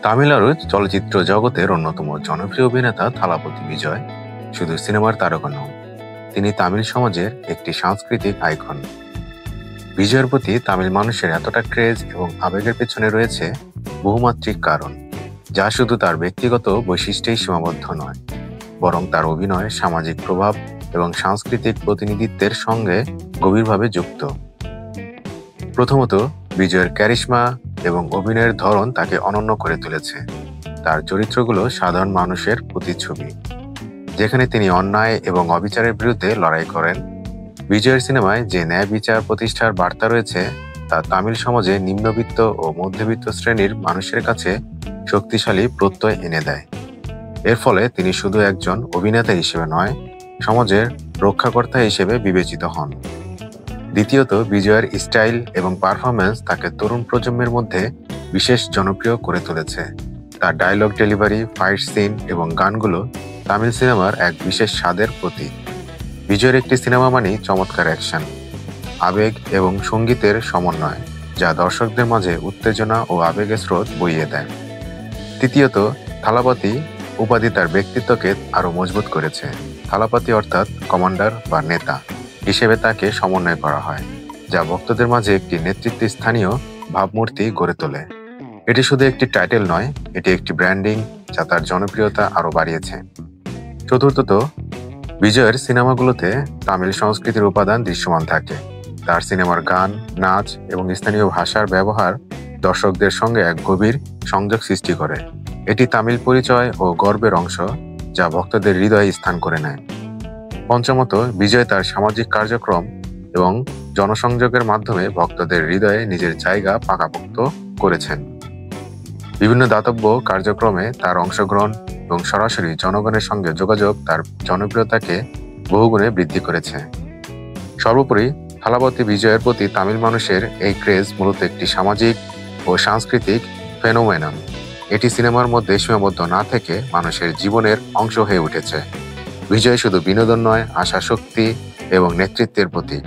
তামিলনাড়ু চলচ্চিত্র জগতের অন্যতম জনপ্রিয় অভিনেতা থালাপতি বিজয় শুধু সিনেমার তারকা নন, তিনি তামিল সমাজের একটি সাংস্কৃতিক আইকন। বিজয়ের প্রতি তামিল মানুষের এতটা ক্রেজ এবং আবেগের পেছনে রয়েছে বহুমাত্রিক কারণ, যা শুধু তার ব্যক্তিগত বৈশিষ্ট্যেই সীমাবদ্ধ নয়, বরং তার অভিনয়, সামাজিক প্রভাব এবং সাংস্কৃতিক প্রতিনিধিত্বের সঙ্গে গভীরভাবে যুক্ত। প্রথমত, বিজয়ের ক্যারিশমা এবং অভিনয়ের ধরন তাকে অনন্য করে তুলেছে। তার চরিত্রগুলো সাধারণ মানুষের প্রতিচ্ছবি, যেখানে তিনি অন্যায় এবং অবিচারের বিরুদ্ধে লড়াই করেন। বিজয়ের সিনেমায় যে ন্যায় বিচার প্রতিষ্ঠার বার্তা রয়েছে, তা তামিল সমাজে নিম্নবিত্ত ও মধ্যবিত্ত শ্রেণীর মানুষের কাছে শক্তিশালী প্রত্যয় এনে দেয়। এর ফলে তিনি শুধু একজন অভিনেতা হিসেবে নয়, সমাজের রক্ষাকর্তা হিসেবে বিবেচিত হন। দ্বিতীয়ত, বিজয়ের স্টাইল এবং পারফরম্যান্স তাকে তরুণ প্রজন্মের মধ্যে বিশেষ জনপ্রিয় করে তুলেছে। তার ডায়লগ ডেলিভারি, ফাইট সিন এবং গানগুলো তামিল সিনেমার এক বিশেষ স্বাদের প্রতীক। বিজয়ের একটি সিনেমা মানেই চমৎকার অ্যাকশন, আবেগ এবং সঙ্গীতের সমন্বয়, যা দর্শকদের মাঝে উত্তেজনা ও আবেগের স্রোত বইয়ে দেয়। তৃতীয়ত, থালাপতি উপাধি তার ব্যক্তিত্বকে আরও মজবুত করেছে। থালাপতি অর্থাৎ কমান্ডার বা নেতা হিসেবে তাকে সমন্বয় করা হয়, যা ভক্তদের মাঝে একটি নেতৃত্বস্থানীয় ভাবমূর্তি গড়ে তোলে। এটি শুধু একটি টাইটেল নয়, এটি একটি ব্র্যান্ডিং যা তার জনপ্রিয়তা আরও বাড়িয়েছে। চতুর্থত, বিজয়ের সিনেমাগুলোতে তামিল সংস্কৃতির উপাদান দৃশ্যমান থাকে। তার সিনেমার গান, নাচ এবং স্থানীয় ভাষার ব্যবহার দর্শকদের সঙ্গে এক গভীর সংযোগ সৃষ্টি করে। এটি তামিল পরিচয় ও গর্বের অংশ, যা ভক্তদের হৃদয়ে স্থান করে নেয়। পঞ্চমত, বিজয় তার সামাজিক কার্যক্রম এবং জনসংযোগের মাধ্যমে ভক্তদের হৃদয়ে নিজের জায়গা পাকাপোক্ত করেছেন। বিভিন্ন দাতব্য কার্যক্রমে তার অংশগ্রহণ এবং সরাসরি জনগণের সঙ্গে যোগাযোগ তার জনপ্রিয়তাকে বহুগুণে বৃদ্ধি করেছে। সর্বোপরি, থালাপতি বিজয়ের প্রতি তামিল মানুষের এই ক্রেজ মূলত একটি সামাজিক ও সাংস্কৃতিক ফেনোমেনন। এটি সিনেমার মধ্যে সীমাবদ্ধ না থেকে মানুষের জীবনের অংশ হয়ে উঠেছে। বিজয় শুধু বিনোদন নয়, আশা, শক্তি এবং নেতৃত্বের প্রতীক।